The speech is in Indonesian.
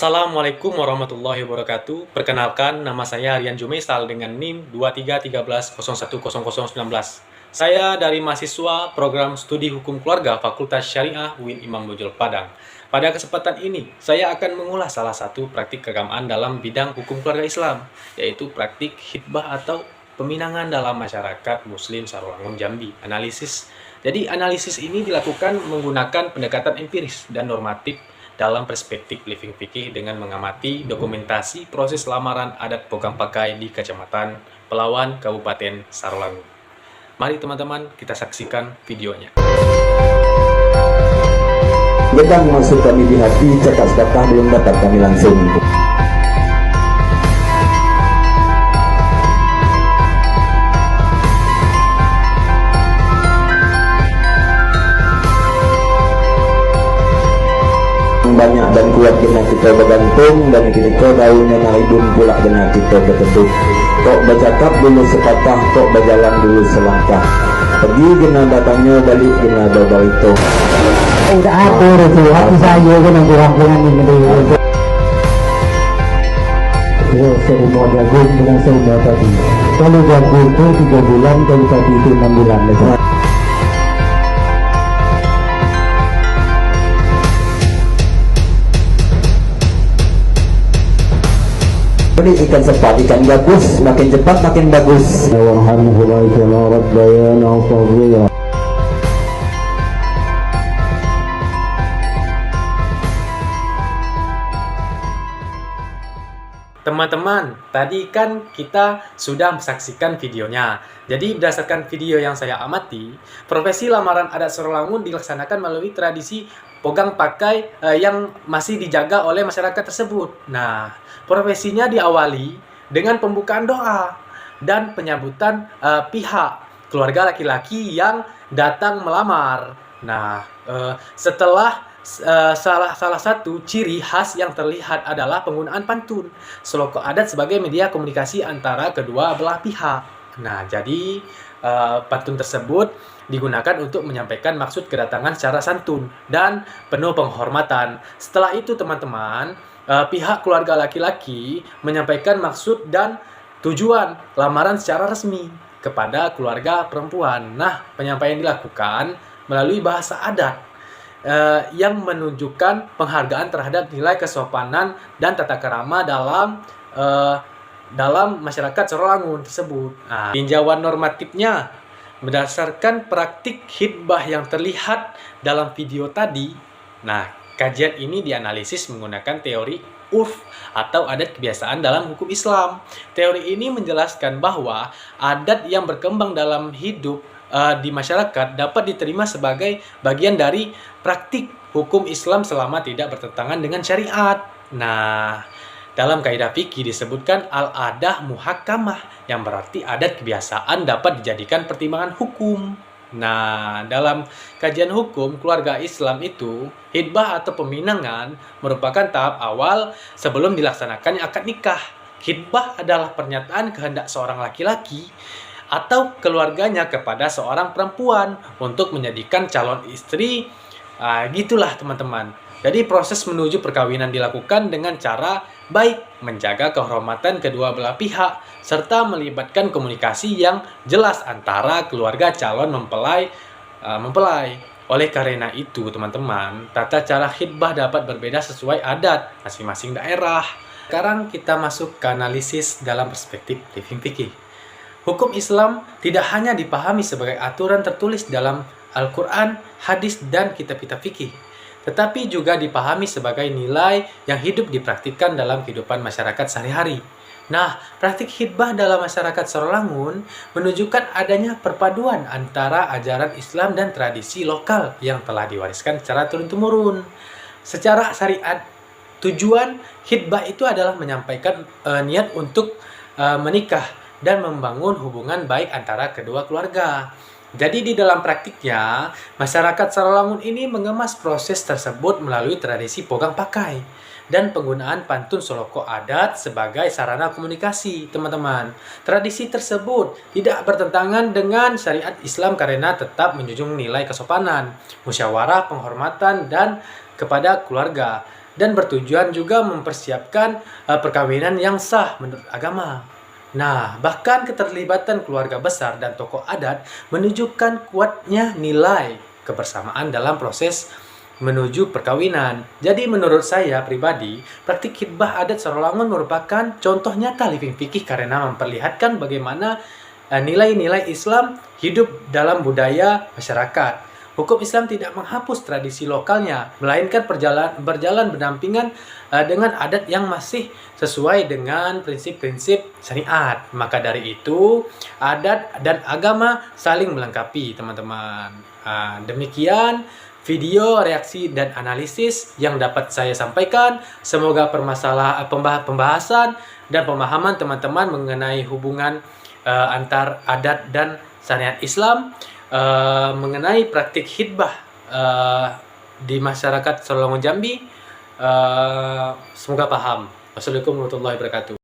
Assalamualaikum warahmatullahi wabarakatuh. Perkenalkan, nama saya Rian Jumaisal dengan NIM 2313010019. Saya dari mahasiswa program studi hukum keluarga Fakultas Syariah UIN Imam Bonjol Padang. Pada kesempatan ini, saya akan mengulas salah satu praktik keagamaan dalam bidang hukum keluarga Islam, yaitu praktik khitbah atau peminangan dalam masyarakat Muslim Sarolangun Jambi. Jadi analisis ini dilakukan menggunakan pendekatan empiris dan normatif dalam perspektif living fikih dengan mengamati dokumentasi proses lamaran adat pogang pakai di Kecamatan Pelawan, Kabupaten Sarolangun. Mari teman-teman kita saksikan videonya. Sedang masuk kami di hati, cakap sepatah belum dapat kami langsung. Banyak dan kuat kena kita bergantung, dan kita daunnya naibun pula kena kita berteduh. Kok bercakap dulu sepatah, kok berjalan dulu selangkah. Pergi kena datangnya, balik kena double itu. Udah atur itu, hati saya kan yang kurang-kurang ini dulu. Semua jagung dengan semua tadi. Kalau jagung itu 3 bulan, kalau tadi itu 6 bulan. Beli ikan cepat, ikan bagus, makin cepat makin bagus. Teman-teman, tadi kan kita sudah menyaksikan videonya. Jadi berdasarkan video yang saya amati, profesi lamaran adat Sarolangun dilaksanakan melalui tradisi pogang pakai yang masih dijaga oleh masyarakat tersebut. Nah, profesinya diawali dengan pembukaan doa dan penyambutan pihak keluarga laki-laki yang datang melamar. Nah, setelah salah satu ciri khas yang terlihat adalah penggunaan pantun seloko adat sebagai media komunikasi antara kedua belah pihak. Nah, jadi pantun tersebut digunakan untuk menyampaikan maksud kedatangan secara santun dan penuh penghormatan. Setelah itu teman-teman, pihak keluarga laki-laki menyampaikan maksud dan tujuan lamaran secara resmi kepada keluarga perempuan. Nah, penyampaian dilakukan melalui bahasa adat yang menunjukkan penghargaan terhadap nilai kesopanan dan tata krama dalam masyarakat Sarolangun tersebut. Nah, tinjauan normatifnya berdasarkan praktik khitbah yang terlihat dalam video tadi. Nah, kajian ini dianalisis menggunakan teori urf atau adat kebiasaan dalam hukum Islam. Teori ini menjelaskan bahwa adat yang berkembang dalam hidup di masyarakat dapat diterima sebagai bagian dari praktik hukum Islam selama tidak bertentangan dengan syariat. Nah, dalam kaidah fikih disebutkan al-adah muhakkamah, yang berarti adat kebiasaan dapat dijadikan pertimbangan hukum. Nah, dalam kajian hukum keluarga Islam itu, khitbah atau peminangan merupakan tahap awal sebelum dilaksanakannya akad nikah. Khitbah adalah pernyataan kehendak seorang laki-laki atau keluarganya kepada seorang perempuan untuk menjadikan calon istri. Gitulah teman-teman. Jadi proses menuju perkawinan dilakukan dengan cara baik menjaga kehormatan kedua belah pihak serta melibatkan komunikasi yang jelas antara keluarga calon mempelai. Oleh karena itu teman-teman, tata cara khitbah dapat berbeda sesuai adat masing-masing daerah. Sekarang kita masuk ke analisis dalam perspektif living fikih. Hukum Islam tidak hanya dipahami sebagai aturan tertulis dalam Al-Quran, hadis, dan kitab-kitab fikih, tetapi juga dipahami sebagai nilai yang hidup dipraktikkan dalam kehidupan masyarakat sehari-hari. Nah, praktik khitbah dalam masyarakat Sarolangun menunjukkan adanya perpaduan antara ajaran Islam dan tradisi lokal yang telah diwariskan secara turun-temurun. Secara syariat, tujuan khitbah itu adalah menyampaikan niat untuk menikah dan membangun hubungan baik antara kedua keluarga. Jadi di dalam praktiknya, masyarakat Sarolangun ini mengemas proses tersebut melalui tradisi pogang pakai dan penggunaan pantun soloko adat sebagai sarana komunikasi, teman-teman. Tradisi tersebut tidak bertentangan dengan syariat Islam karena tetap menjunjung nilai kesopanan, musyawarah, penghormatan, dan kepada keluarga. dan bertujuan juga mempersiapkan perkawinan yang sah menurut agama. Nah, bahkan keterlibatan keluarga besar dan tokoh adat menunjukkan kuatnya nilai kebersamaan dalam proses menuju perkawinan. Jadi menurut saya pribadi, praktik khitbah adat Sarolangun merupakan contoh nyata living fikih karena memperlihatkan bagaimana nilai-nilai Islam hidup dalam budaya masyarakat. Hukum Islam tidak menghapus tradisi lokalnya, melainkan berjalan berdampingan dengan adat yang masih sesuai dengan prinsip-prinsip syariat. Maka dari itu, adat dan agama saling melengkapi, teman-teman. Demikian video reaksi dan analisis yang dapat saya sampaikan. Semoga pembahasan dan pemahaman teman-teman mengenai hubungan antar adat dan syariat Islam mengenai praktik khitbah di masyarakat Sarolangun Jambi semoga paham. Wassalamualaikum warahmatullahi wabarakatuh.